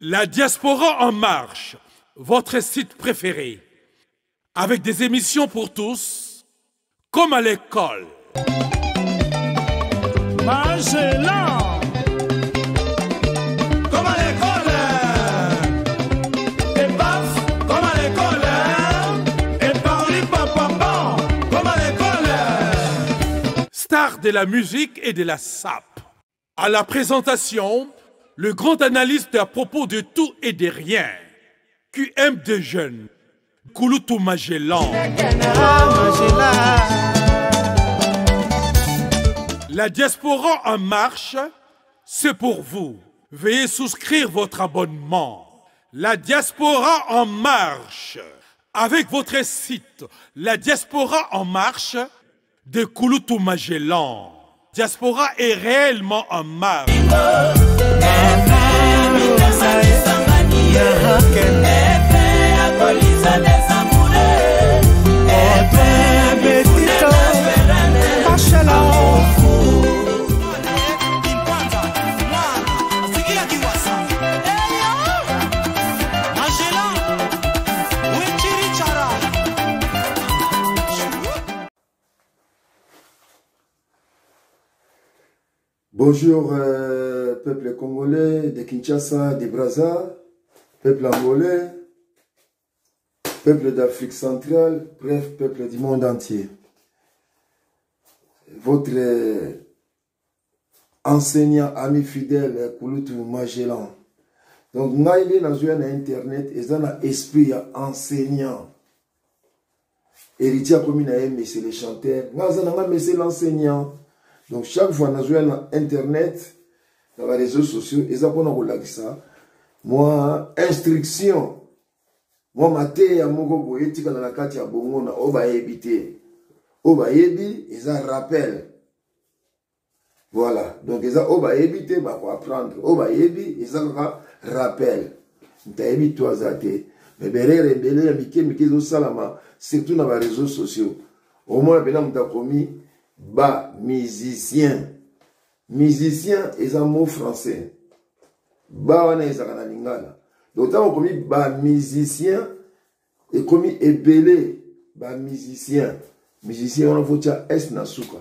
La diaspora en marche, votre site préféré, avec des émissions pour tous, comme à l'école. Magellan, comme à l'école. Et paf, comme à l'école. Et parli papa, comme à l'école. Star de la musique et de la sape. À la présentation, le grand analyste à propos de tout et de rien. QM de jeunes. Kouloutou Magellan. La diaspora en marche, c'est pour vous. Veuillez souscrire votre abonnement. La diaspora en marche. Avec votre site, La diaspora en marche de Kouloutou Magellan. Diaspora est réellement en marche. Bonjour peuple congolais de Kinshasa, de Brazza, peuple angolais, peuple d'Afrique centrale, bref, peuple du monde entier. Votre enseignant, ami fidèle, Kouloutou Magellan. Donc, naïle na joué na internet, et ça na esprit enseignant. Héritier comme il a aimé, c'est les chanteurs. Mais c'est l'enseignant. Donc, chaque fois que je sur Internet, dans les réseaux sociaux, et ça, ça. Moi, instruction. Moi, maté ya moko boye tika na kati ya bongo na oba ebité. Oba ebi, et ça rappel. Voilà. Donc, et ça, oba ebité, bah, pour apprendre. Oba ebi, et ça, rappel. Nta ebi toi zate. Mais berere, belé, mike, zo salama, surtout dans les réseaux sociaux. Au moins, ben, on t'a commis. Ba, musicien. Musicien, c'est un mot français. Ba, on est à lingala. Donc, on a commis ba, musicien, et commis ébélé, ba, musicien. Musicien, on a foutu à S Nasuka.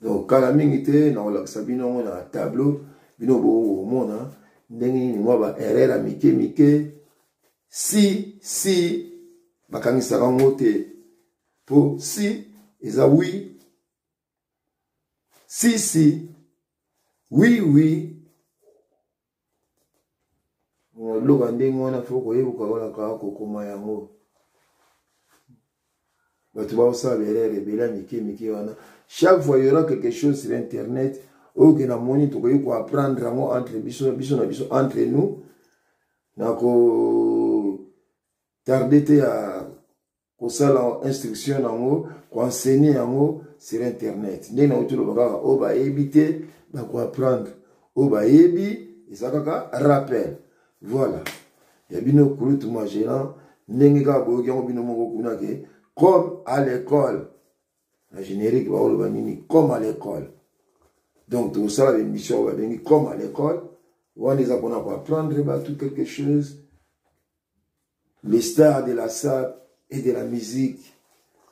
Donc, quand la mingité, on a sabino, on a un tableau, bino bo, au monde, hein. Nengi, moi, ba, RR, mike, si, ba, quand il s'est rencontré, pour si, et ça, oui. Si, oui. Chaque fois, il y aura quelque chose sur Internet. Ou que na moni to ko apprendre entre biso entre nous. Nako tarder à kosala instruction nango, ko enseigner nango sur Internet. Ndena utulu bakaka oba ebité ba ko apprendre. Oba ebi isakaka rappel. Voilà. Ya bino Kouloutou Magellan ndenge ka boyoki yango bino moko kuna ke comme à l'école. La générique ba oloba nini comme à l'école. Donc tout ça l'émission va venir comme à l'école. On les apprend à apprendre bah, tout quelque chose. Les stars de la salle et de la musique.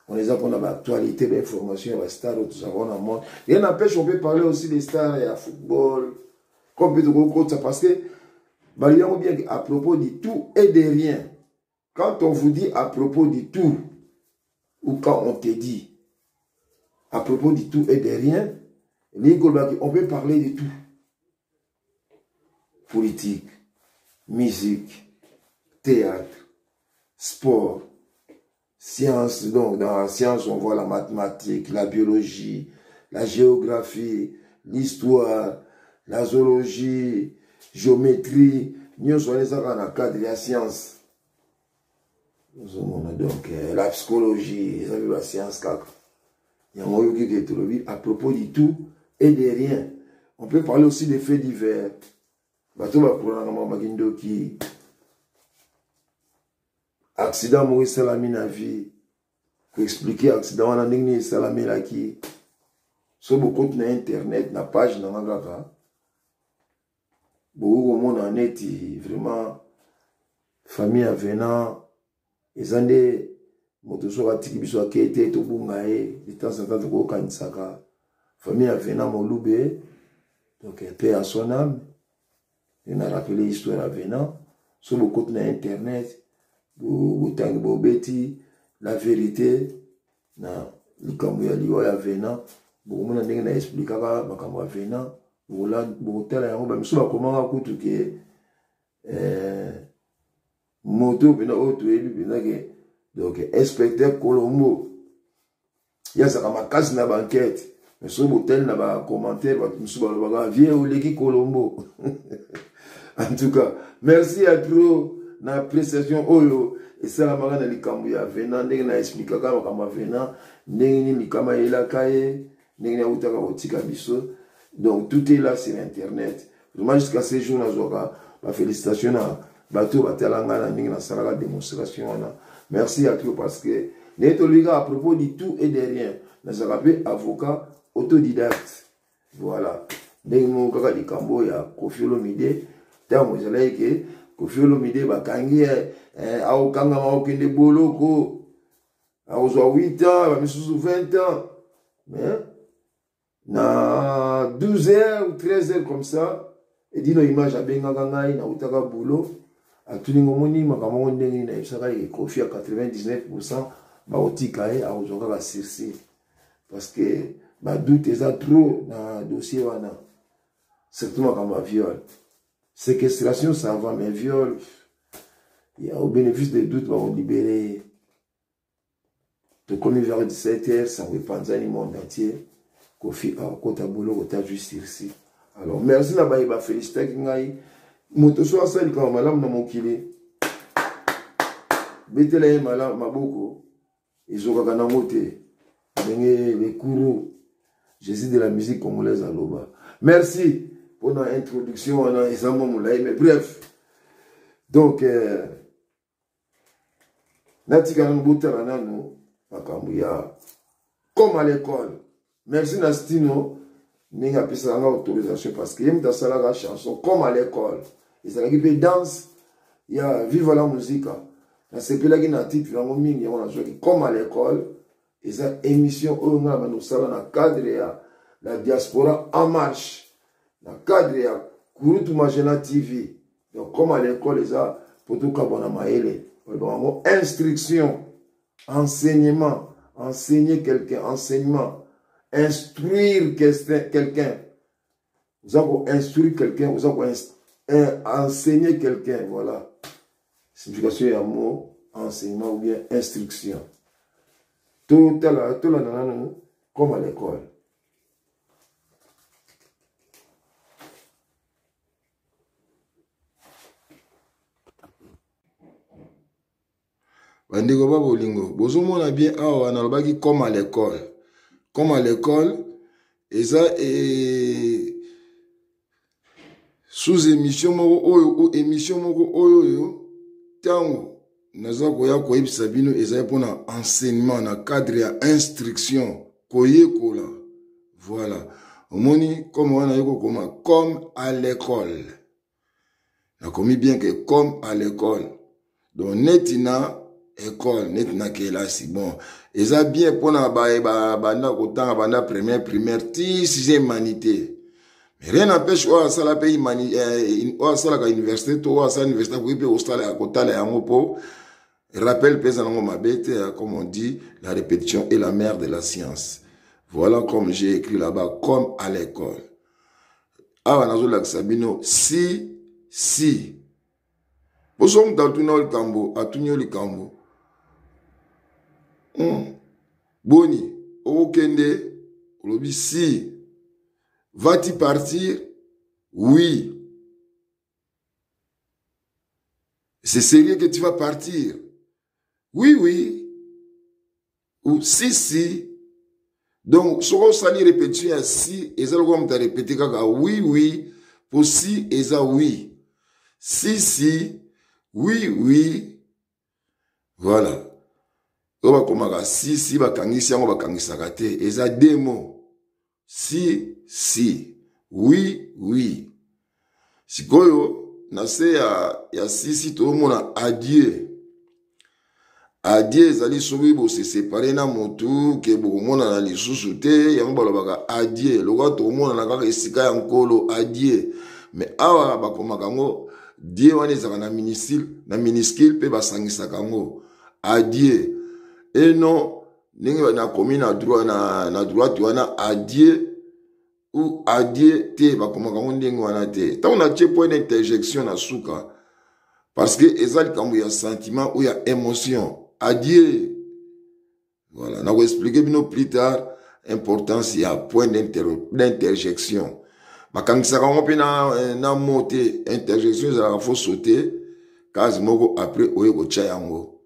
On les apprend à l'actualité, l'information, les stars, tout ça, on a monde. Et n'empêche, on peut parler aussi des stars et à football, comme ça, parce que, bah, il y a bien à propos du tout et de rien. Quand on vous dit à propos du tout, ou quand on te dit à propos du tout et de rien, on peut parler de tout. Politique, musique, théâtre, sport, science. Donc, dans la science, on voit la mathématique, la biologie, la géographie, l'histoire, la zoologie, géométrie. Nous sommes dans le cadre de la science. Nous avons donc la psychologie, la science. Il y a à propos du tout et de rien. On peut parler aussi des faits divers. Accident Maurice Salami na vie. Pour expliquer l'accident, on a dit Salami là qui. Sur beaucoup de internet, na page na magaka. beaucoup de monde en est vraiment famille avenant ils ont des motosoka tiki biso akete to bungae de temps en temps ko kanisaka famille avenant molube donc paix à son âme. On a rappelé l'histoire avenant sur beaucoup de internet vous beti la vérité na likambo ya liwa ya avenant beaucoup monde ndenge na expliquer makambo avenant voilà botala yango ba miso ba komanga kutu ke moto bina oto ebi bina ke donc inspecteur Colombo ya saka makasi na banquette mais so botel na ba commentaire ba miso ba ba vieux oleki Colombo en tout cas merci à trop na appréciation oyo et ça la mara na likambo ya venant ndenge na expliquer ka makambo venant ndenge ni likama elaka ye ndenge na utaka botika biso. Donc tout est là sur internet. Vraiment jusqu'à ces jours, la félicitation à Bateau Batalanga, la démonstration. Merci à tous parce que Netoliga à propos de tout et de rien. Nous avons avocat autodidacte. Voilà. Dès que nous avons dit Kambo, il y a Kofi Olomide. Tant que vous avez dit Kofi Olomide, Bakangi, Aokanga Maokende Boloko, Aozo 8 ans, Misusu 20 ans. Mais na 12h ou 13h comme ça et dit no image à bengangai na utaka boulot à tuningo moni makamo ndenge na isaka e Kofi à 99% ba otika e a ozoka ba sirsi parce que ba doute eza trop na dossier wana surtout makamo viol séquestration ça va mais viol il y a au bénéfice des doutes va libérer de comme vers 17h ça va panzani monde entier Kofi a kota bolo kota juste ici. Alors merci na ba féliciter ngai moto so asali ka malamu na mokili betela malamu maboko izoka kana mote ndenge les courants Jésus de la musique congolaise à Loba. Merci pour notre introduction on a examen moulay mais bref donc natika na butala nanu makambu ya comme à l'école. Merci Nastino, n'y a pas autorisation parce qu'il y a une chanson comme à l'école. Il y a une danse, il y a Vive la musique. C'est que là, il y a un titre, il y a comme à l'école. Il y a une émission où on a dans le cadre de la diaspora en marche. Dans le cadre de la Kurutu Magena TV. Donc, comme à l'école, il y a pour tout le instruction, enseignement, enseigner quelqu'un, enseignement. Instruire quelqu'un. Vous avez instruire quelqu'un, vous avez enseigner quelqu'un. Voilà. Signification est un mot, enseignement ou bien instruction. Tout là, comme à l'école. Bandiko Babolingo, bozomona bien awa na lobaki comme à l'école. Comme à l'école, et ça est sous émission moko émission moko oyo tango naza koya koyebisa bino eza pona enseignement na cadre ya instruction koyekola voilà omoni comme wana yeko koma comme à l'école na komi bien que comme à l'école donc netina école net na kelasi bon eza bien pona banda kotanga banda primaire ti sixième humanité mais rien n'empêche oyo asala pe oyo asalaka université to oyo asala université akoki pe kotala yango po rappel pesa nango mabe te comme on dit la répétition est la mère de la science voilà comme j'ai écrit là-bas comme à l'école awa nazolakisa bino si bozonga atuni likambo Boni, okende, olobi si. Va-t-il partir? Oui. C'est sérieux que tu vas partir? Oui. Ou si. Donc, ce qu'on s'allie répéter à si, et ça, comme tu as répété, oui. Pour si, et ça, oui. Si. Oui. Voilà. Oba komaka si bakangisi yango bakangisaka te eza deux mots si oui Sikoyo, na se ya sisi to mona adieu. Adieu ezali soki bo se séparer na motu ke bo mona na lisusu te yango balobaka adieu. Lokwa to mona na kaka esika ya nkolo adieu. Mais awa bakomaka ngo die wana ezaka na minuscule pe basangisaka ngo adieu. Et non ndenge na komi na droite wana adieu ou adieu te bakomaka ngo ndenge wana te. Tant on a tie point d'interjection na suka parce que ezali kambo ya sentiment ou ya émotion. Adieu. Voilà, on va expliquer plus tard l'importance il y a point d'interjection. Ma quand ça on peut na monter interjection ça faut sauter quasiment après oyeko chayango.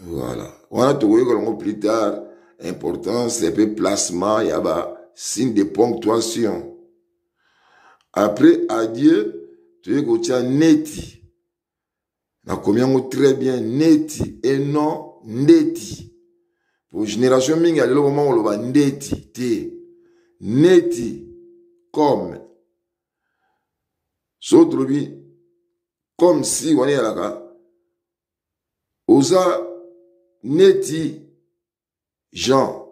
Voilà. On a trouvé que plus tard importance c'est peu placement il y a signe de ponctuation. Après adieu tu veux que tu neti. Na combien très bien neti et non neti. Pour génération mingi à le moment où on va neti te neti comme sautre comme si on est là osa neti Jean.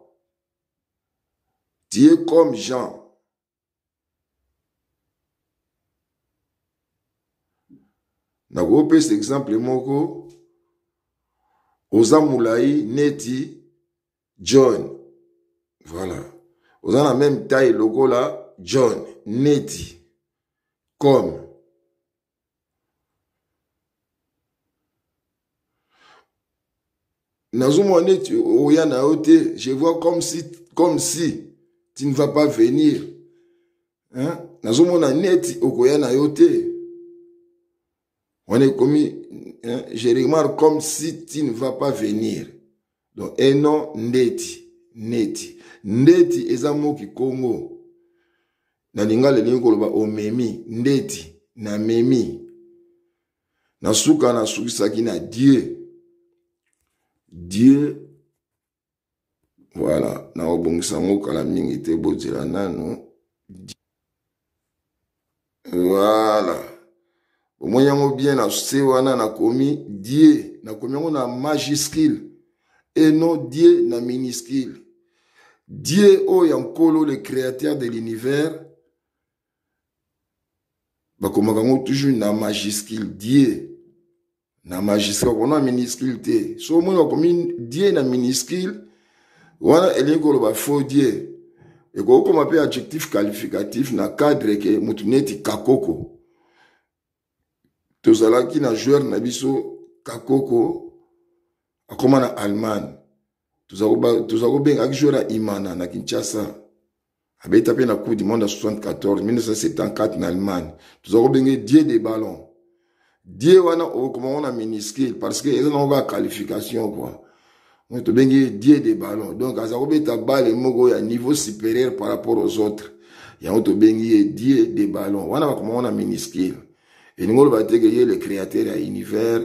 Tu es comme Jean. Na go pe cet exemple moko oza mulai neti John. Voilà. Oza la même taille logo là John neti comme nazumo neti oya na ote je vois comme si tu ne vas pas venir. Hein? Nazumo na neti okoya na yote. On est commis, hein, je remarque comme si tu ne vas pas venir. Donc, et non, neti. Neti, ezamo ki Congo. Na linga le lingo loba omemi, neti, na memi. Na suka na saki na Dieu. Dieu. Voilà. Na obongisa ngoka la mingi te bozela nano. Voilà. Au moins, on bien na sewana na komi Dieu, na komi on na majuscule et non Dieu na minuscule. Dieu o yankolo le créateur de l'univers. Ba komaka ngo toujours na majuscule Dieu. Na majuscule on a minuscule te. So mo komi Dieu na minuscule. Wana elingo ba faux Dieu. Et ko koma pe adjectif qualificatif na cadre ke mutu neti kakoko. Tozalaki na joueur na biso kakoko akoma na Allemagne. Tozako benga joueur Imana na Kinshasa. Abeta pe na Coupe du Monde en 74 1974 na Allemagne. Tozako benga Dieu des ballons. Dieu wana okoma on a minuscule parce que ils ont pas qualification quoi. On te benga Dieu des ballons. Donc azako beta balle moko ya niveau supérieur par rapport aux autres. Ya on te benga Dieu des ballons. Wana comment on a minuscule. Et nous allons le créateur de l'univers,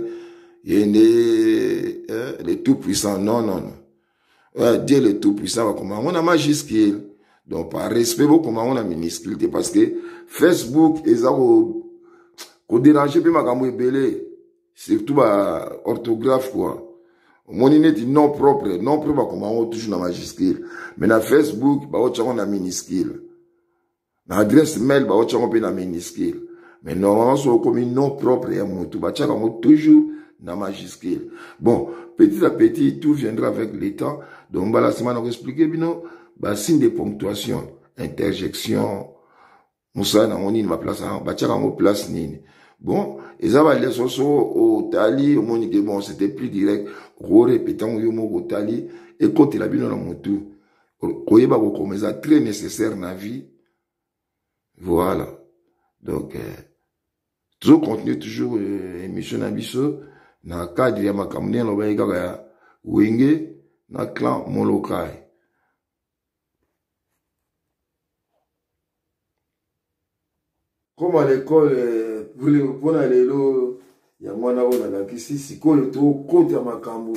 le tout-puissant. Non. Dieu le tout-puissant, comment on a majuscule. Donc, par respect, comment on a minuscule. Parce que Facebook, ils ont dérangé, puis ma surtout orthographe, quoi. Mon net non propre, comment on touche dans majuscule. Mais dans Facebook, on a minuscule. Dans l'adresse mail, on a minuscule. Mais normalement, c'est comme un nom propre à Moutou. Bachaka toujours dans majuscule. Bon, petit à petit, tout viendra avec le temps. Donc, la semaine, on va expliquer, signe de ponctuation, interjection. Moussa, on y va place, bachaka on place nini. Bon, et ça va aller au tali, au monde que bon, c'était plus direct. Répétant au tali, et quand il a bien dans Moutou. Koyeba ko comme ça, très nécessaire dans la vie. Voilà. Donc, toujours continue, toujours émission Nabiso, na cadre ya makamune loba ya wenge na clan Molokai. Comme à l'école, pour aller là, il y a mwana on a kisi sikole to côté ya makambo.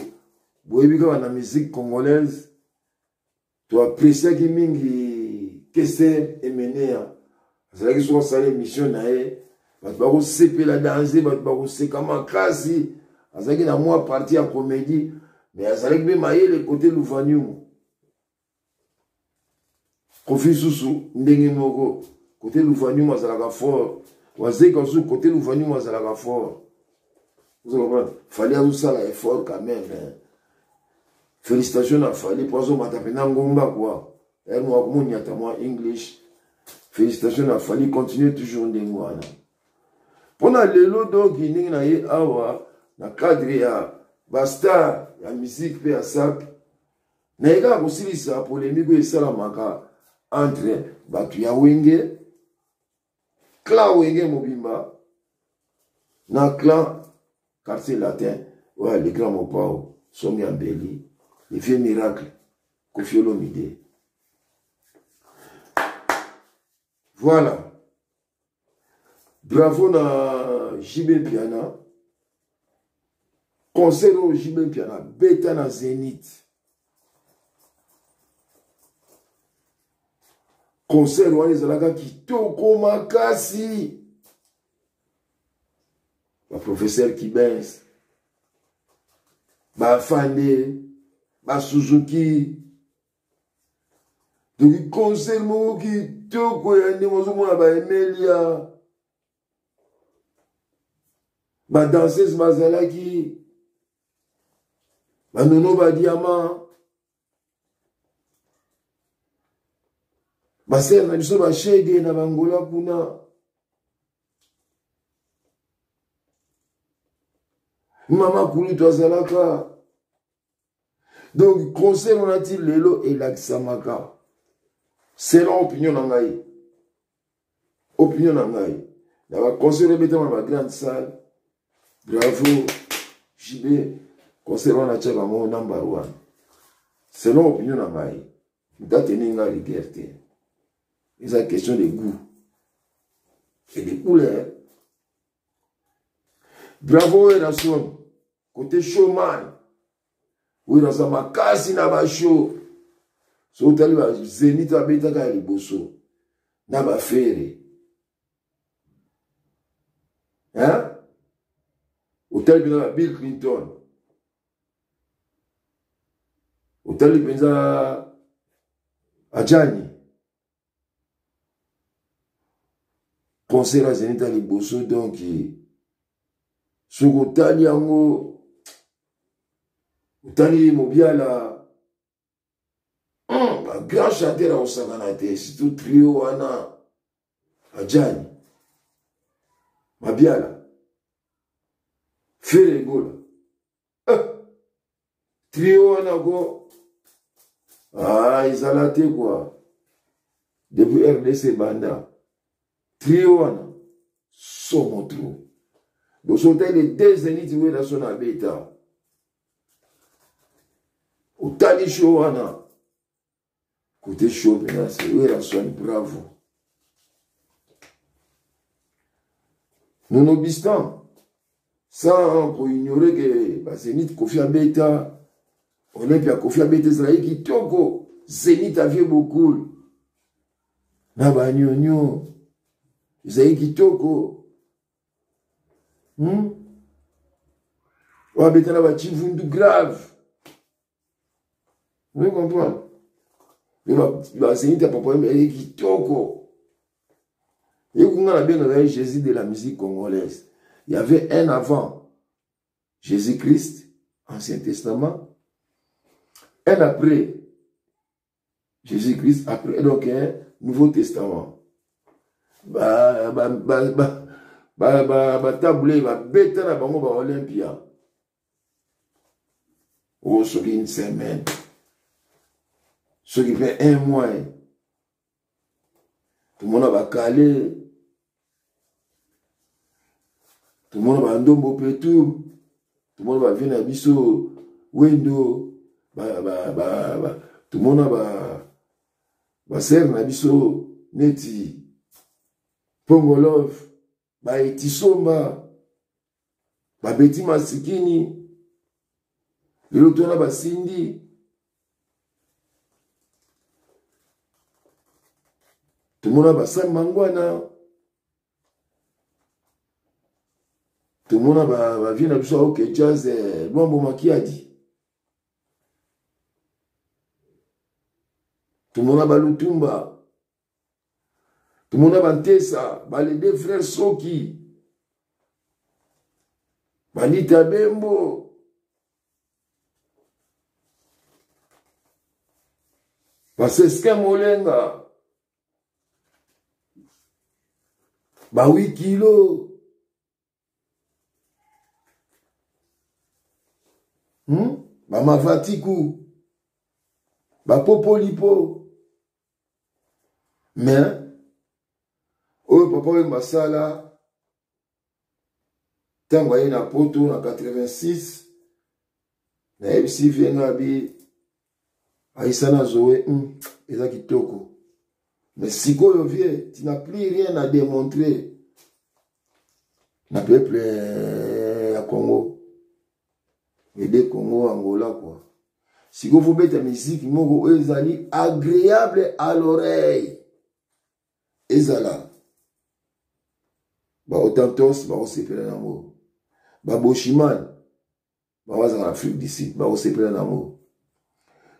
Boyebika na musique congolaise, to apprécier ki mingi kese emenea. azalaki soki asala émission na ye bato bakosepela danse bato bakoseka makasi azalaki na mwa parti ya comédie mais azalaki mpe mayele kote luvaniumu kofi susu ndenge moko kote luvaniumu azalaka fort wazeka susu kote luvaniumu azalaka fort fali azosala effort quand même hein. Félicitations à Fali pour son matapena ngomba quoi elle m'a communié à moi English. Félicitations à Fali, continue toujours ndengwana. Pendant lelo donc il na ye awa na cadre ya basta ya musique pe ya sap. Na ega kosilisa polémique esalamaka entre batu ya Wenge clan Wenge Mobimba na clan quartier latin ouais les grands mopao Somi Ambeli les vieux miracles Koffi Olomide. Voilà. Bravo na JB Piana. Concert au JB Piana. Beta na Zénith. Concert au Anizalaka Kitoko Makasi. Le professeur Kibens. Ba Fande. Ba Suzuki. Donc, concert mo kitoko ya ndimozo mona ba Emelia. Ba danseuse bazalaki. Ba nono ba diamant. Ba sere na biso ba shege na bangola kuna. Mama kulu to azalaka. Donc, concert on a dit lelo et l'Aksamaka. Selon opinion nangai. Opinion nangai. Dans la concert dans ma grande salle. Bravo. JB. Concert on a dit mon number one. Selon opinion nangai. Date ninga liberté. C'est une question de goût. Et de couleur. Bravo Erason. Côté showman. Oui, dans sa makasi na ba show. So tali ba Zénith abeta ka liboso na ba fere. Hein? Hotel bien Bill Clinton. Hotel penza Ajani. Concert à Zénith à liboso donc sur Hotel yango Hotel Mobiala. Grand chanteur au Saganate, c'est tout trio wana Adjani Mabiala Ferregola trio wana go ils allaient quoi depuis RDC Banda trio wana Somotro donc sont les deux Zénith où est son habitat au Tali show wana côté chaud, c'est où la sonne, bravo. Non obstant, sans pour ignorer que Zénith Koffi Abeta, Olympia Koffi Abeta Zraï qui toko, Zénith avait beaucoup. Naba nyonyo, Zraï qui toko. Abeta naba chivundu grave. Vous comprenez? Zénith a pas mais qui toko. Et qu'on a bien regardé Jésus de la musique congolaise. Il y avait un avant Jésus-Christ, Ancien Testament, un après Jésus-Christ, après donc un Nouveau Testament. Taboulé va bêter la bango ba Olympia. Oh, ce qui est une semaine. Ce qui fait un mois. Tout le monde va caler. Tout le monde va ndombo petou. Tout le monde va venir à biso. Wendo. Tout le monde va servir à biso. Neti. Pongolov. Etisomba. Beti masikini. L'autre va Cindy. Tout le monde a Bassam Mangwana. Tout le monde a vu na biso ok jazz Luambo Makiadi. Tout le monde a Balutumba. Tout le monde a Bantesa, les deux frères Soki. Balita Bembo. Baseska Molenga. 8 kilos. Mavatiku. Popolipo. Mais, papa Masala, tango aye na poto na 86, na ebisi venga bi, aïsana Zoé, eza kitoko. Mais sikoyo vie, tu n'as plus rien à démontrer. Na peuple à Congo. Et des Congo, Angola, quoi. Si vous mettez la musique, vous êtes agréable à l'oreille. Ezala. Autantos, on se pèle en amour. Boshiman, on va en Afrique d'ici, on se pèle en amour.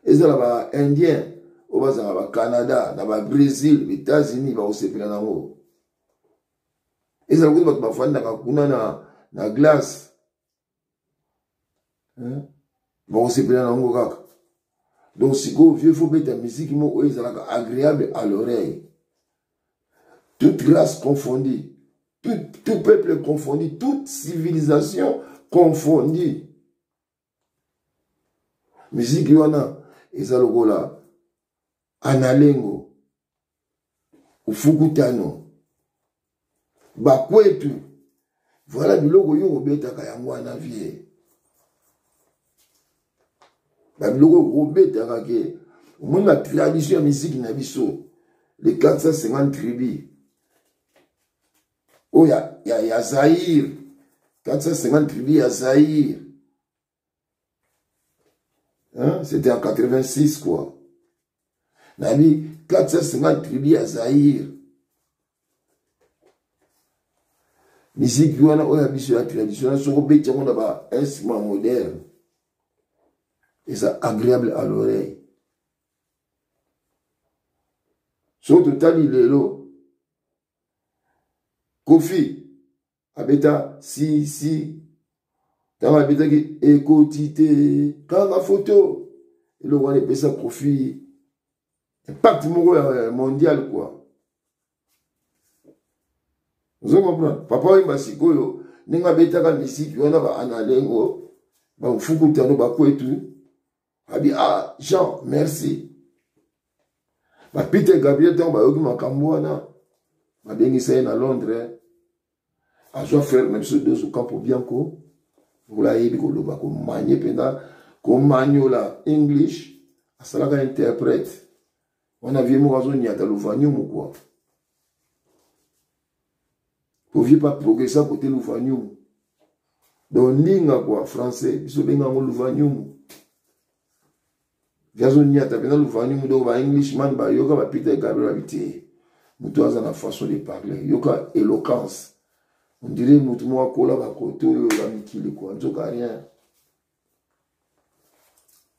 Ezala, Indien, on va au Canada, dans le Brésil, les États-Unis, on se pèle en amour. Ezala, on va faire na glace. On se pèle en amour. Donc, si vous faut mettre la musique, vous êtes agréable à l'oreille. Toute race confondue, tout peuple confondu, toute civilisation confondue. Musique yana, ezalogola, analengo, ufukutano, bakwetu. Voilà biloko yo obeta kayango na vie. Biloko obeta kake, au moins la tradition musique na biso, les 450 tribus. Oh, il y a Zahir. 450 tribus à Zahir. Hein? C'était en 86, quoi. On a mis 450 tribus à Zahir. Musique, on a mis sur la tradition. On a un instrument moderne. Et ça agréable à l'oreille. Sur total, il est là. Kofi, abeta, si, dans abeta qui écotité, quand la photo, et le roi est ça Kofi, impact mondial, quoi. Vous comprenez? Papa, il m'a dit, n'enga beta ka musique, on a analengo, ba ufukutano ba kwetu, abi Jean, merci. Ba Peter Gabriel, tant ba yoki makambuana, ba bengi ça à Londres. A joie faire même ce deux au Campo Bianco. Vous l'avez dit que le bac manié pendant qu'on manio la English, à cela qu'on interprète. On a vu mon raison n'y a pas l'ouvanium ou quoi. Vous ne pas progresser à côté l'ouvanium. Donc ninga quoi français, ils sont bien dans l'ouvanium. Viazo n'y a pas l'ouvanium donc va Englishman ba yoga ba Peter Gabriel habité. Nous tous à la façon de parler, yoga éloquence. On dirait que nous avons un côté de quoi. Nous n'avons rien.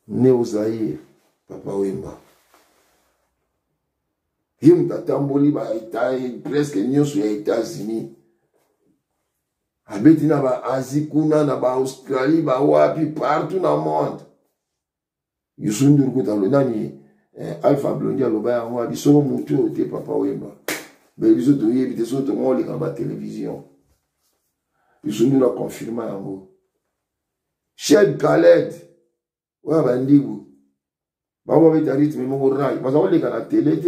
Né au Zaïre, Papa Wemba. Il y a tamboli presque nous sur les États-Unis. Habiti na ba Asie, kuna na ba Australie, ba wapi partout dans le monde. Yusundur kuta lo nani Alpha Blondia lo ba yango biso mutu te Papa Wemba. Mais biso to yebi te so to ngoli ka ba télévision. Ils nous l'a confirmé en haut. Chef Khaled, ouais, Bandibou. Maman avait un rythme, mais mon rail. Parce qu'on les gars à la télé,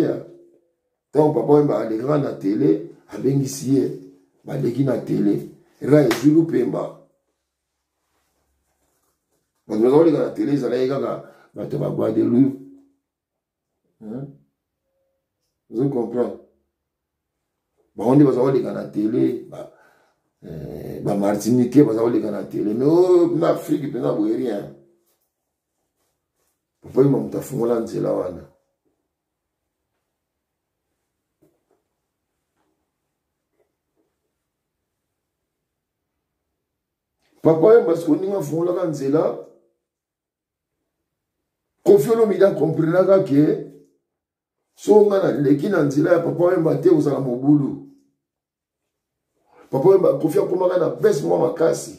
tant papa m'a les grands à la télé, à Bengissier, m'a les gars à la télé. Rail, Zulu Pemba. Parce que les gars à la télé, ils allaient à te voir des loups. Vous comprenez? On dit que les gars à la télé, bah Martinique, parce que les gars à la télé, mais en Afrique, il n'y a rien. Papa, il m'a fait un là. Papa Wemba skoninga fongola nzela. Koffi Olomide comprenaka ke so nga na leki na nzela ya Papa Wemba te ozala mobulu. Papa Wemba Koffi akomaka na bese mwa makasi.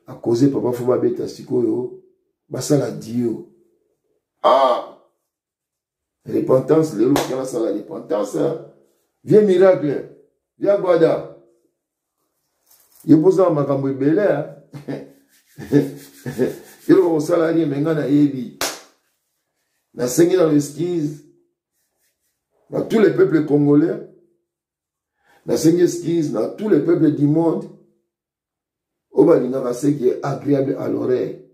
A cause papa faut babeta sikoyo basala dio. Ah! Repentance, les loups qui ont la repentance, viens miracle, viens guada. Il pose un makambo belé. Il a un salarié, mais il a un ébi. Il a saigné dans le skis. Dans tous les peuples congolais. Il a saigné skis dans tous les peuples du monde. Obalinga, c'est qui est agréable à l'oreille.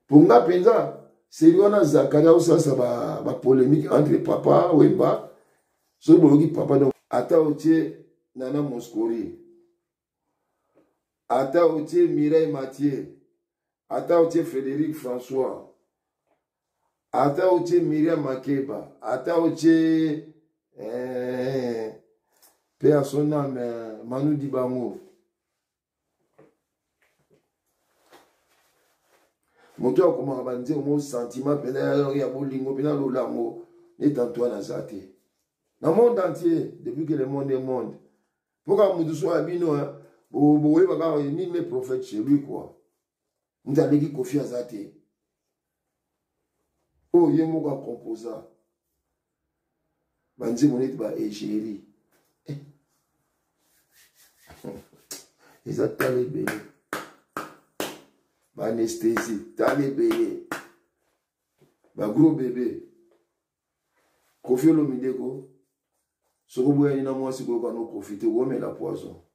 Pour nga penza. C'est lui on a Zakaria ou ça va polémique entre papa Wemba. So bologi papa donc ata otie Nana Mouskouri. Ata otie Mireille Mathieu. Ata otie Frédéric François. Ata otie Myriam Makeba. Ata otie paix à son âme Manu Dibango. Moto a comment abandir au mot sentiment pénal ya bolingo pénal lolango et tantôt na zate. Dans le monde entier depuis que le monde est monde. Pourquoi nous soit abino hein bo baka ni mes prophètes chez lui quoi. Nous allons qui Koffi azate. Oh yemo ka composa. Banzi monete ba égérie. Ils attendent les bébés. Anesthésie, t'as les bébés, gros bébé. Koffi Olomide ko, ce que vous voyez dans moi, c'est que vous profitez, vous mettez la poison.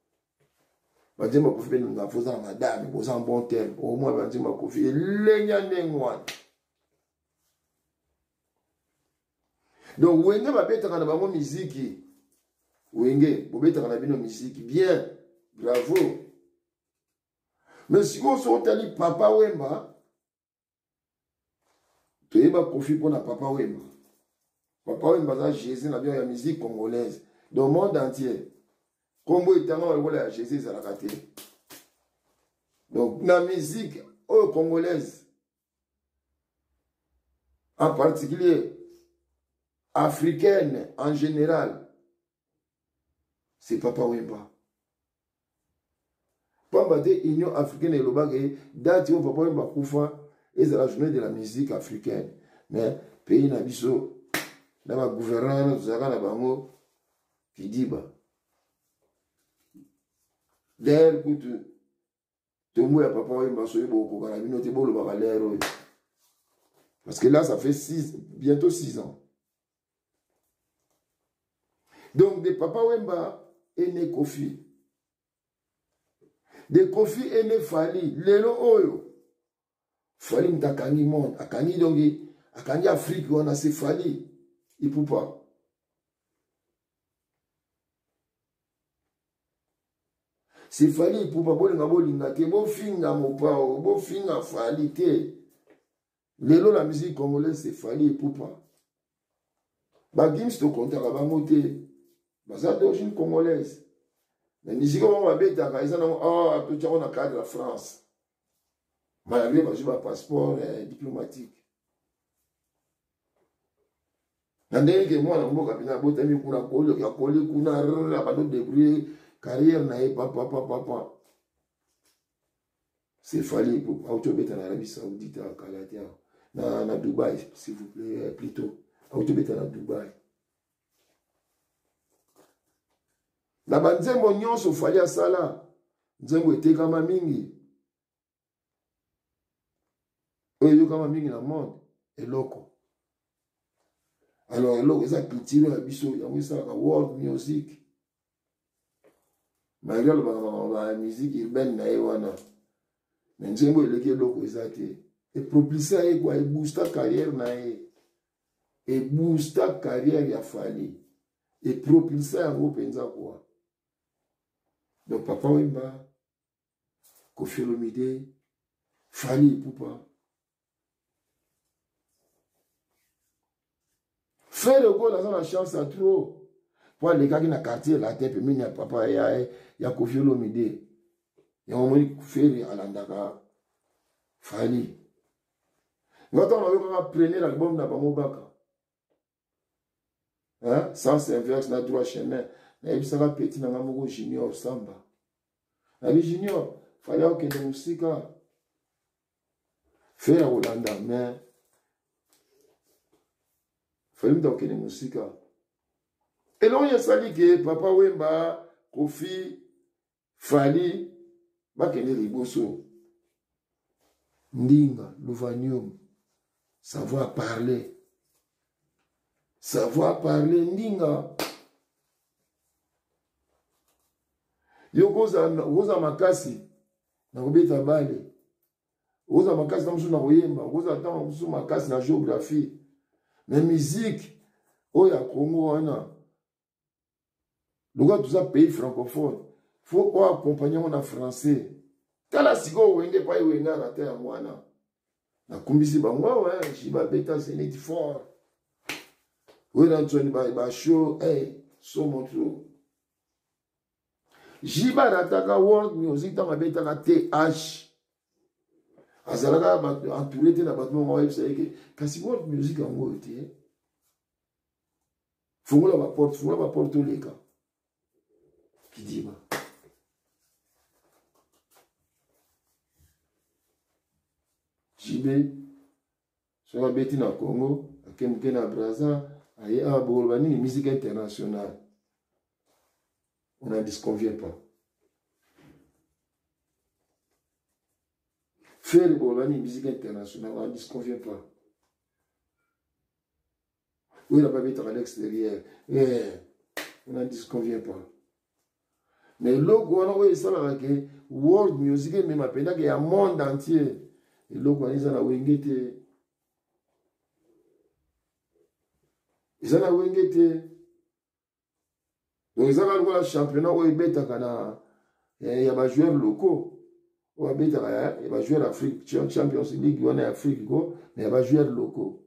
Bah dis-moi Koffi ben nous avons posé madame, posé un bon terme. Au moins bah dis-moi Koffi, l'engagement n'engouane. Donc vous avez pas bête quand on a bon musique, vous avez bête quand on a bien musique, bien, bravo. Mais si vous avez Papa Wemba, tu as Koffi pour Papa Wemba. Papa Wemba, c'est Jésus, dans la musique congolaise. Dans le monde entier. Combo est tellement Jésus, ça l'a raté. Donc, la musique congolaise, en particulier africaine en général, c'est Papa Wemba. Pamba de Union africaine et l'Obagé, date où Papa Wemba Koufa, et c'est la journée de la musique africaine. Mais, pays Nabiso, dans la gouvernance, Zara Nabango, qui dit, bah, d'ailleurs, écoute, tout le monde a Papa Wemba, soyez beaucoup, quand la minute est beau, le bagalère. Parce que là, ça fait bientôt 6 ans. Donc, de Papa Wemba est né Koffi. De Koffi est né Fali. Lelo Oyo. Fali m'takangi monde. Akangi dongi. Akangi Afrique, on a ses Fali. Il ne peut pas. C'est Fali, il ne peut pas. Bo finga mopao. Bo finga Fali te. Lelo la musique congolaise, c'est Fali, il ne peut pas. Bagim, c'est au contraire, à Bamote. Baza d'origine congolaise. Mais musique on va bête à Kaïsa, ah, tout on a cadre la France. Malgré que un passeport diplomatique. Nandé que moi, on va bien botter mi kuna kolo, ya kolo kuna la pas de débrouiller carrière na papa. C'est Fali pour auto bête en Arabie Saoudite à Kalatia. Na Dubaï, s'il vous plaît, plutôt. Auto bête à Dubaï. La banzembo nyonso Fali asala nzembo etekama mingi oyo kama mingi na monde eloko alors eloko eza culture ya biso yango esalaka world music malgré la musique urbaine na ye wana mais nzembo eleki eloko eza te epropulsa ye kwa eboosta carrière na ye eboosta carrière ya Fali epropulsa yango mpenza kwa. Donc Papa Wemba, Koffi Olomide, Fali Poupa. Faire le goal dans la chance à trop. pour aller dans le quartier la tête puis il papa ya Koffi Olomide ya omoni feri alandaka Fally ngata na yo ka prendre l'album na bango baka hein sens inverse na droit chemin na ebisaka petit na ngamoko Junior Samba na bi Junior Fally okende musika faire Holanda mais Fally mtokende musika elon ya sali ke papa Wemba Koffi Fally bakende liboso ndinga Louvanium savoir parler ndinga yo goza makasi na kobeta bale goza makasi na musu na koyemba goza ta musu makasi na géographie mais musique oya Congo wana loka tuza pays francophone faut accompagner en français tala siko wenge pa wenga na terre wana na kumbisi bango ouais jiba beta zenit fort oui dans ton ba show so montre jiba rataka world music dans beta na TH azalaka entouré na battement ma website que kasi world music en gros était fungola ba porte les gars qui dit ba Jibe sur la bêtise na Congo akemke na Brazza aye a bolbani musique internationale on n'en disconvient pas faire bolbani musique internationale on n'en disconvient pas oui la babette à l'extérieur on n'en disconvient pas mais logo on a ça là que world music même appenda que a monde entier et logo ils na wengete izana wengete donc ils ont le championnat où ils bêta kana il y a des joueurs locaux où ils bêta il y a des joueurs Afrique Champions League on est Afrique go mais il y a des joueurs locaux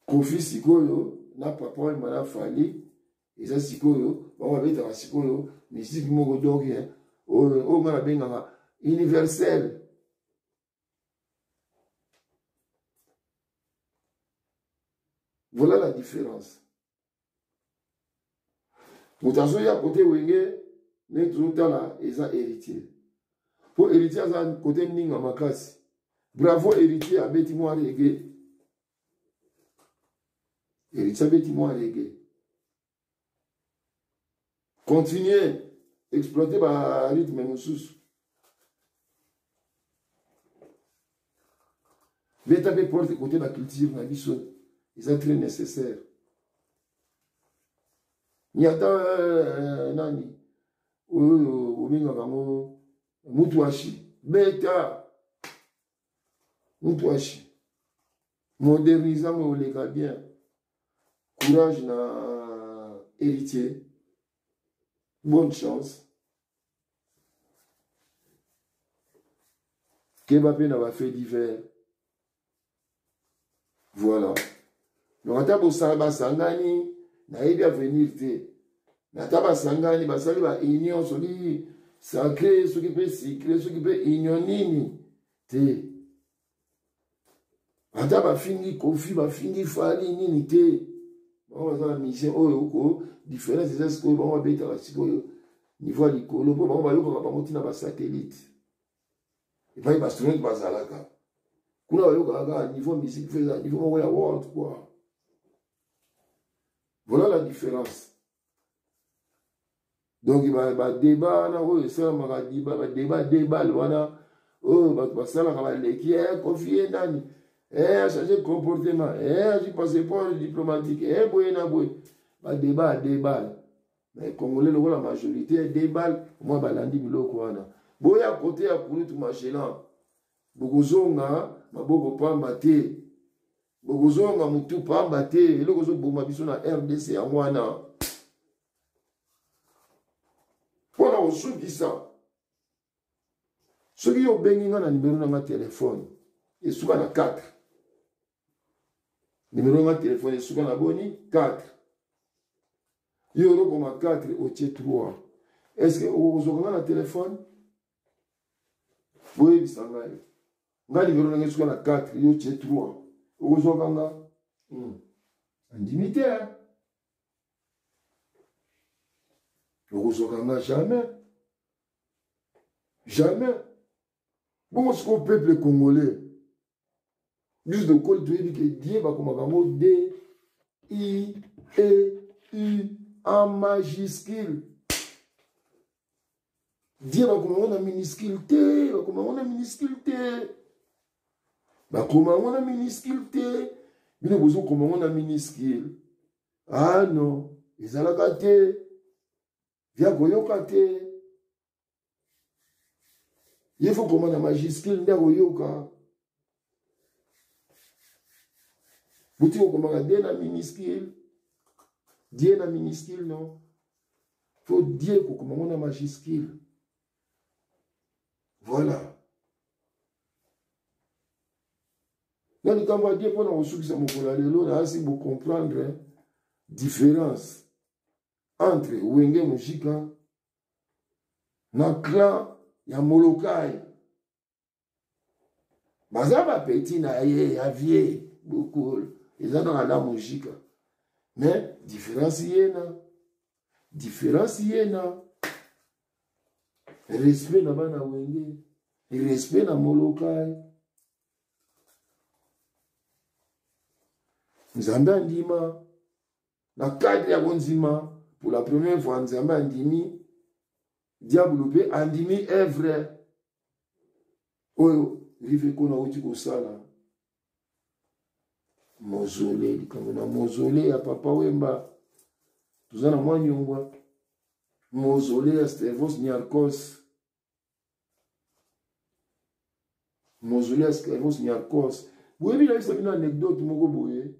Koffi sikoyo na papa et mana Fally ils ont sikoyo on va bêta sikoyo musique moko donc au mana benga universel. Voilà la différence. Pour t'assurer à côté Wenge, les autres là, ils ont héritier. Pour héritier, ils ont côté Ninga Makasi. Bravo héritier à Betty-moi Reggae. Héritier à Betty-moi Reggae. Continuez, exploiter par rythme Moussous. Bétabé porte côté de la culture, la vie. Ils sont très nécessaires. Nyata nani ominga bango mutuashi beta mutuashi moderniser mo leka bien courage na héritier bonne chance Kebape na ba fait divers voilà. Nota bosala sangani na yebi avenir te. Nata basangani basali ba union soli sacré ce qui peut secret ce qui peut union nini te. Nata ba fingi Koffi ba fingi Fally nini te. On va la mission ko différence c'est ce que on va beta la siko niveau likolo po on va yo ba motina ba satellite. Et pas ba astronaute bazalaka. Kuna yo ga niveau musique fait niveau ya world quoi. Voilà la différence. Donc il va débat na o ça m'a débat wana oh ba sala ka le qui est confié nani changer comportement j'ai passeport diplomatique boy na boy ba débat mais congolais la majorité débat moi balandi biloko wana boya côté ya kulu tu machela bogozonga maboko pamba te bogozonga mutu pamba te eloko zo boma biso na RDC ya mwana pona osukisa soki yo bengi nga na numéro na nga téléphone esuka na 4 Numéro de téléphone, c'est ce 4. Yo comme 4 au 3. Est-ce que vous avez un téléphone? Oui, ça va. Nga numéro de téléphone 4, yo 3. Vous avez un indimité. Vous avez jamais. Jamais. Bon, ce qu'on peuple congolais. Juste de quoi tu dis que Dieu va comme un D, I, E, U, en majuscule. Dieu va comme un minuscule T, va comme un minuscule T. Va comme un minuscule T. Mais nous avons comme un minuscule. Ah non, ils ont la gâté. Via Goyoka T. Il faut comme un majuscule de Goyoka. Vous dites comment on a minuscule. Dieu na minuscule, non. Il faut dire comment on a majuscule. Voilà. Donc, quand on va dire qu'on a reçu que ça m'a collé là, c'est pour comprendre la différence entre Wenge Mujika, na clan, ya Molokai. Bazaba petit na ye, ya vie, beaucoup. Ils ont dans la musique. Mais, différence y est là. Différence y est là. Respect na bana wenge. Respect na Molokai. Nzambe andima. Na cadre ya bonzima. Pour la première fois, Nzambe andimi. Diable pe andimi est vrai. Oyo, rive kona uti kosala. Mausolée, comme on a mausolée à Papa Wemba. Tout ça, moi, nyongwa. Mausolée à Stevos Niarkos. Mausolée à Stevos Niarkos. Vous avez vu une anecdote, Mogo Boye.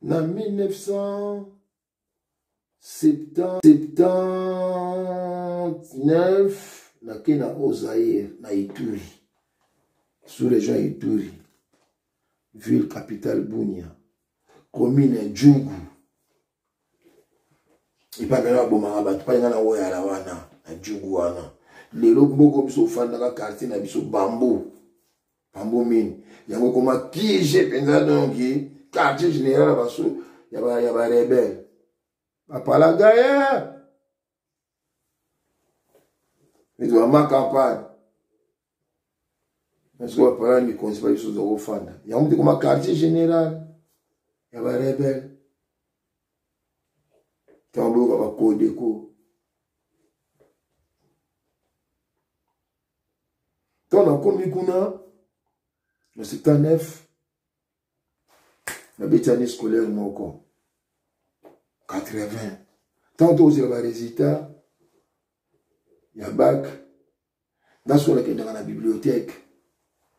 En 1979, na Kena Ozaïr, na Ituri. Sous les gens Ituri. Ville capitale Bunia, commune Djougou. Il n'y a pas de bomba, il n'y a pas de wana, Djougou wana. Les locaux beaucoup sont fans de la quartier, na biso bambou, bambou mine. Il y a beaucoup qui j'ai pensé donc quartier général baso, il y a pas rebelle. Papa la gagne. Il doit ma campagne. Parce que parents ne connaissent pas les choses de Rofanda. Il y a un comme un quartier général. Il y a des rebelles. Il y a un Kodeko. Quand on a commis Kuna, le 79, la année scolaire, 80. Tantôt, il y a des résultats. Il y a bac. Dans ce qu'on a dans la bibliothèque.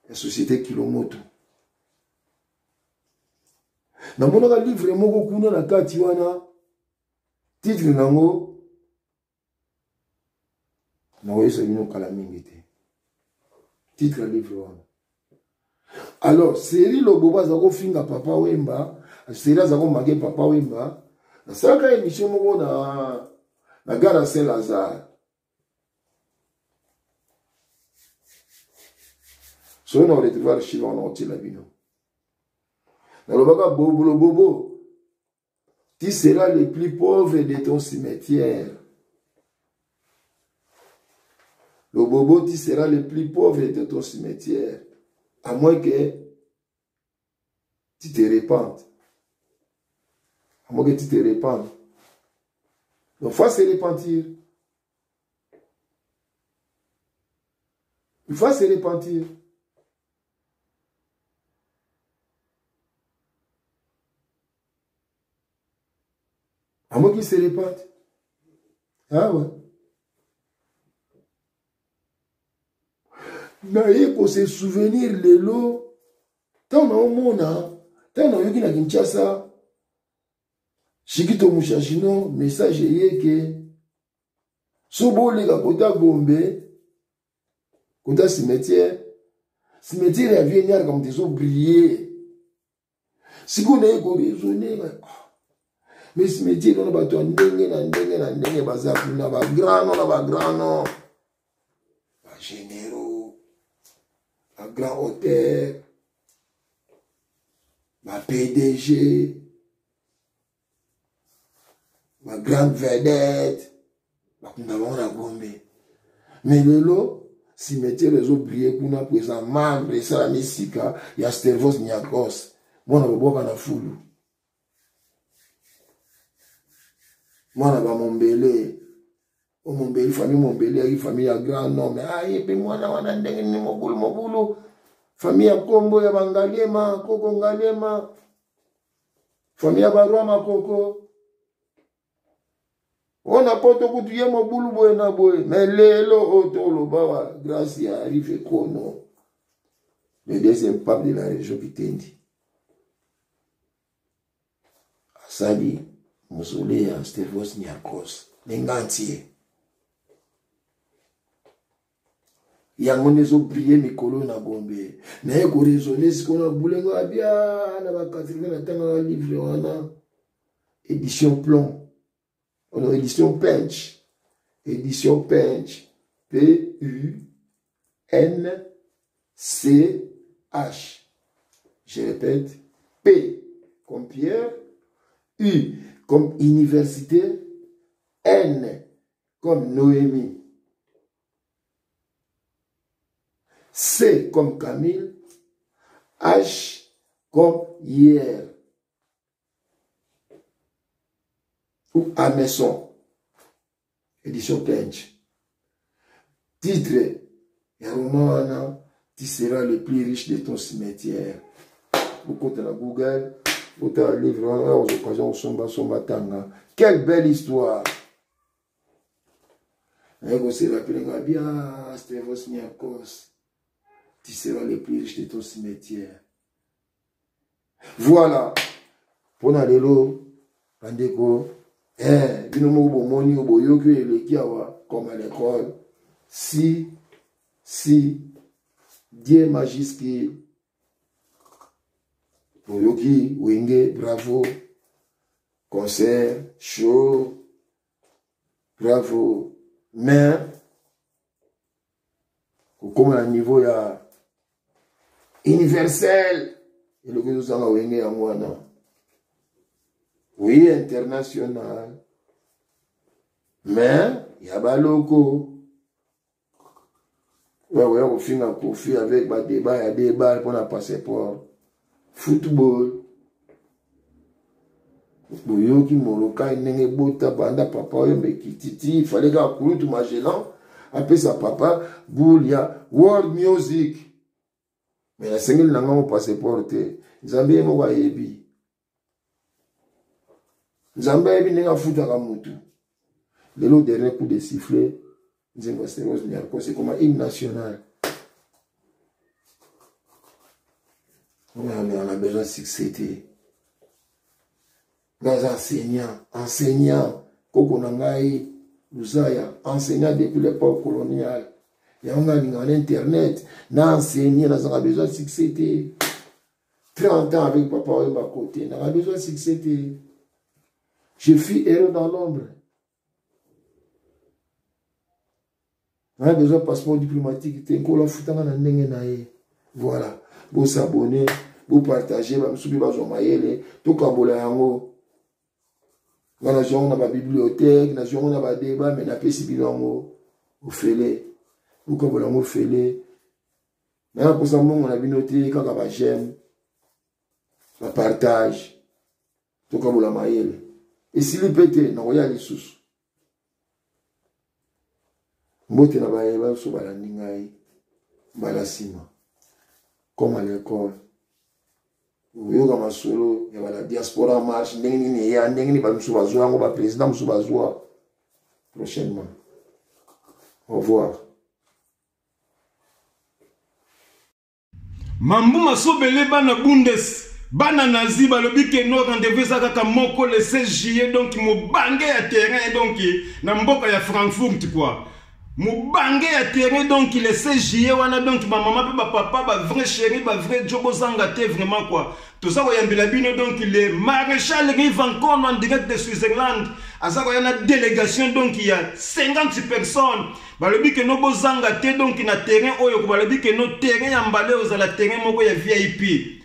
La société Kilomoto. Dans mon livre, moko kuna na kati wana titre nango na oyesa bino kala mingi te. Titre livre wana. Alors, série Loboba zako finga Papa Wemba, série zako mage Papa Wemba, na saka émission moko na gare Saint-Lazare. Si on a retrouvé le Chili, on a ôté la bino. Dans le baga bobo, tu seras le plus pauvre de ton cimetière. Le bobo, tu seras le plus pauvre de ton cimetière. À moins que tu te répandes. À moins que tu te répandes. Donc, il faut se repentir. Il faut se repentir. À moins qu'il se répète. Ah ouais. Mais il faut se souvenir de l'eau. Tant on a un monde, tant on a eu qui Kinshasa. Chikito Mouchachino, message est que Sobo les gars, kota Gombe, kota cimetière a vu comme des eaux briller. Si vous n'avez pas raisonné, mais ce métier, on va tout ndenge, bazar, on va grand, généraux, un grand hôtel, ma PDG, ma grande vedette, on a Gombe. Mais le lot, si métier les oubliés, qu'on a présent membre, et ça la Messika, il y a Stervos Niakos, moi on a beau qu'on a foulou. Moi on a Mombélé. Oh mon bébé, famille, famille à grand nom, mais ah, et puis moi, on a ndenge mon boulot. Famille à Combo, ya Bangalema, Koko Ngalema. Famille à Barama, Koko. On a pas tout coutué mon boulot, boy, mais l'élo, auto, bawa, grâce à arrive Kono. Le deuxième pape de la région qui t'indi. Asali, Mausolée, Stervos Niakos, Nengantier. Yango nezo prier mikolo na Gombe. Na ye ko raisonner si qu'on a boulengo abia na ba 80 na tanga livre wana édition plomb. On a édition Pench. Édition Pench. P-U-N-C-H. Je répète. P comme Pierre. U comme université. N comme Noémie. C comme Camille, H comme hier, ou Ameson, édition Pench. Titre, Yaromana, tu seras le plus riche de ton cimetière. Vous comptez la Google, vous avez un livre, aux occasions, Somba Tanga. Quelle belle histoire! Vous se rappelez bien, Stervos Niakos. Tu seras le plus riche de ton cimetière. Voilà. Pour aller là, Andeko, comme à l'école. Si, Dieu Majiski, Yoki, Wenge, bravo. Concert, show, bravo. Mais, comme à niveau, il y a universel. Et le que nous avons gagné à moi, non. Oui, international. Mais, il y a des locaux. Ouais, on finit un conflit avec des débats, il y a des débats pour un passeport. Football. Il fallait que tout Magellan appelle sa papa Boulia World Music. Mais la single n'a pas passeport. Zambie mo wa yebi. Zambie yebi n'a foutu à mutu. Le dernier coup de sifflet, c'est comme un hymne national. On a besoin de succéder. Dans enseignants, Kokonangai, Luzaya, enseignants depuis l'époque coloniale. Il y a un internet, n'enseignant, on a besoin de succéder. 30 ans avec papa à ma côté, on a besoin de succéder. Je fus héros dans l'ombre. On a besoin de passeport diplomatique. Voilà. Vous s'abonner, vous partagez, vous soutenez, tout comme vous on a une bibliothèque, on a un débat, mais on a pas si bien vous faites. Vous comme vous faites. Maintenant, pour ça, on a noté quand on j'aime, on partage, tout comme vous l'avez. Et si vous pétez, on a les sous. Mbote na baeba so balandingai balasima comme à l'école yoga masolo ya la diaspora marche ndenge ni ya ndenge ni ba msubazo ngo ba président msubazo prochainement. Au revoir. Mambu masobele bana bundes bana nazi balobi ke no rendez-vous kaka moko le 16 juillet donc mo bangé à terrain donc na mboka ya Frankfurt quoi. Moubange a terrain donc il est 16 juillet wana donc ma maman pe papa ba vrai chéri ba vrai jobo zangate vraiment quoi tout ça ko yambila bino donc il est maréchal Rivancon en direct de Switzerland asa ko yana délégation donc il y a 50 personnes ba lobi que no bozangate donc na terrain oyo ko ba lobi que no terrain ya mbale ozala terrain moko ya VIP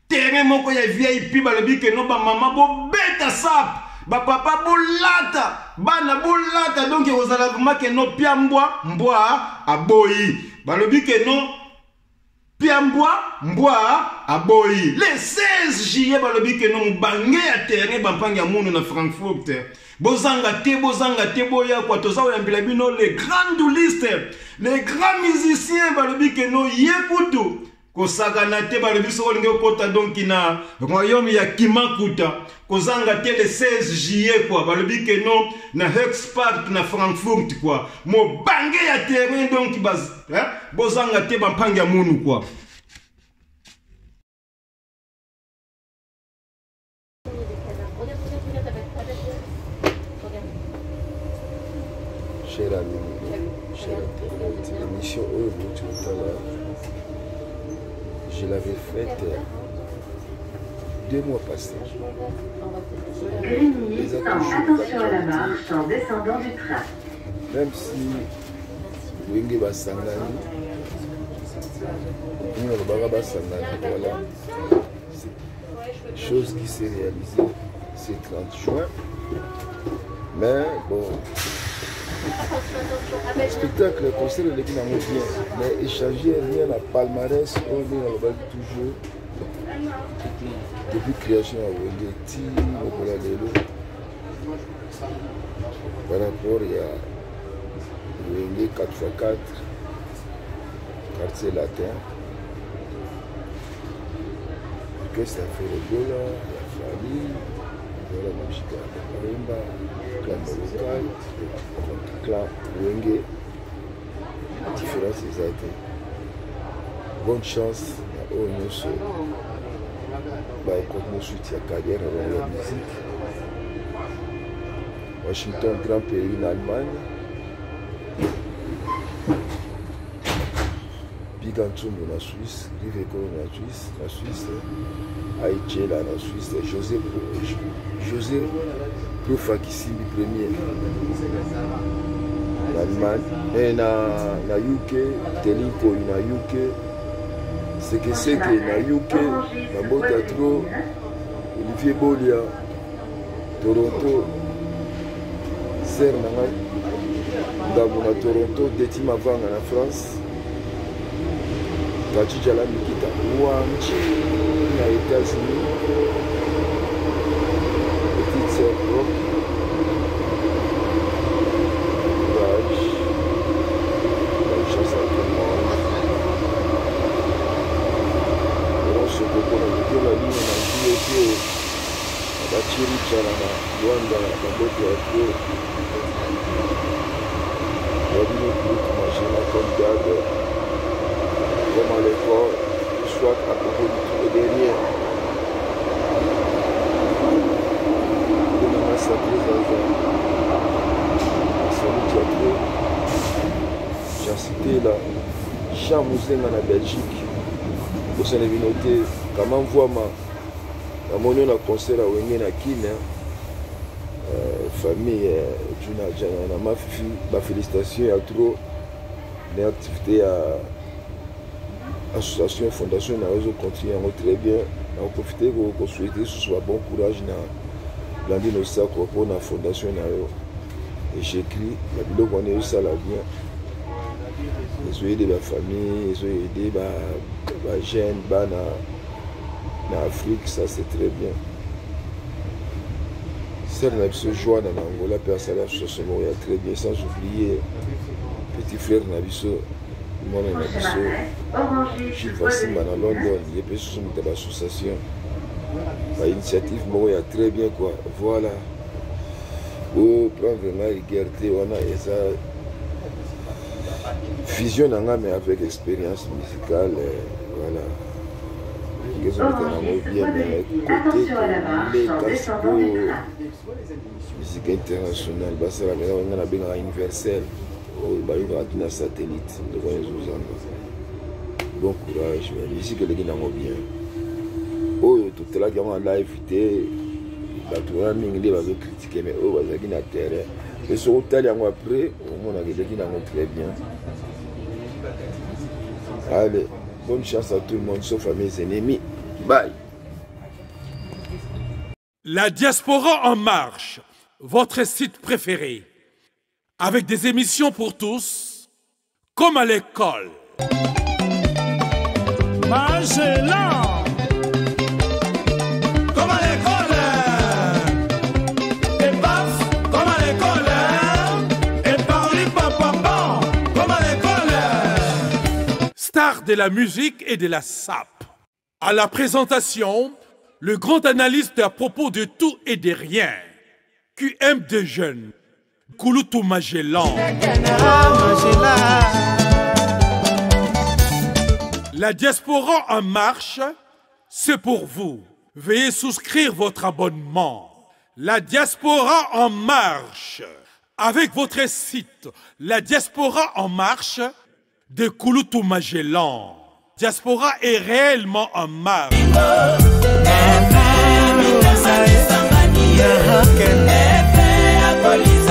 terrain moko ya VIP ba lobi que no ba maman bo beta sap ba papa bolata bana bolata donc ozala vraiment que no pia mbwa aboyi balobi que no pia mbwa aboyi le 16 juillet balobi que no mubange ya terrain bampangi ya munu na Frankfurt bozanga te boya kwa toza oyambila bino les grands doulistes les grands musiciens balobi que no yekutu kosagana te balobi so linge kota donc na royaume ya Kimakuta kozanga te le 16 juillet quoi balobi que non na Hexpark na Frankfurt quoi mo bange ya terrain donc baz bozanga te bampangi ya munu quoi. Cher ami, cher internaute, l'émission Oyo, je l'avais faite 2 mois passés. Attention à la marche en descendant du train. Même si Wenge Basangani, voilà, c'est chose qui s'est réalisée ce 30 juin. Mais bon, le spectacle, le concert, il est bien, mais échanger rien à palmarès, on est toujours depuis création à Wengeti, par rapport à Wenge 4x4, quartier latin, que ça fait le Gola, la famille, la musique à Marimba, clan local, clan Wenge, différence exacte. Bonne chance à Onyoso. Continuer suite à carrière dans la musique. Washington, grand pays en Allemagne. Bigantum en Suisse, Rivecolo en Suisse, Haïti là en Suisse, José Profakissimi premier en Allemagne, et na UK, Telinko na UK. C'est que c'est que na UK, na Botatro, Olivier Bolia, Toronto, Serre na Toronto, Detima Vanga na France, Tachijala Mikita, Wanchi na États-Unis, Petite Sœur Rock, Raj, la chasse à tout le monde. La ligne na JP na Chiricha na Rwanda na Boto ya Pro Rabino Group Machina comme d'hab comme à l'école soit à propos du tour derrière de la masse à présence Salut Diapo j'ai cité là Jean Mouzenga na Belgique au sein de Vinoté. Comment voir ma mon concert à Wenge na Kine famille Juna ma fille ma félicitations à trop les activités à association fondation na réseau continue très bien on profiter pour souhaiter ce soit bon courage na Blandine Osako pour la fondation na yo et j'écris la bilo qu'on est ça la bien ils ont aidé ma famille ils ont aidé ma jeune en Afrique, ça c'est très bien. Celle qui se joint en Angola, personne n'a ce moment très bien, sans oublier petit frère Nabiso, mon Nabiso, Gilles Vassim à London, il y a des personnes dans l'association. L'initiative, moi, il y a très bien quoi. Voilà. Pour prendre vraiment liberté, on a et ça. Fusion mais avec expérience musicale, voilà. Attention à la marche en descendant du train. Musique internationale, on a bien universel. bayokaka na satellite ndeko ezozanga. Bon courage, mais musique eleki nango bien. Oyo totelaki yango en live te bato wana mingi nde bazokritike, mais oyo bazalaki na terrain. Mais soki otali yango après omonaka eleki nango très bien. Allez, bonne chance à tout le monde sauf à mes ennemis. Bye. La Diaspora en marche, votre site préféré, avec des émissions pour tous, comme à l'école. Magellan. Comme à l'école. Et paf, comme à l'école. Et parli papa, comme à l'école. Star de la musique et de la sape. À la présentation, le grand analyste à propos de tout et de rien. QM de jeunes. Kouloutou Magellan. La Diaspora en marche, c'est pour vous. Veuillez souscrire votre abonnement. La Diaspora en marche, avec votre site La Diaspora en marche de Kouloutou Magellan. Diaspora est réellement en marche. Police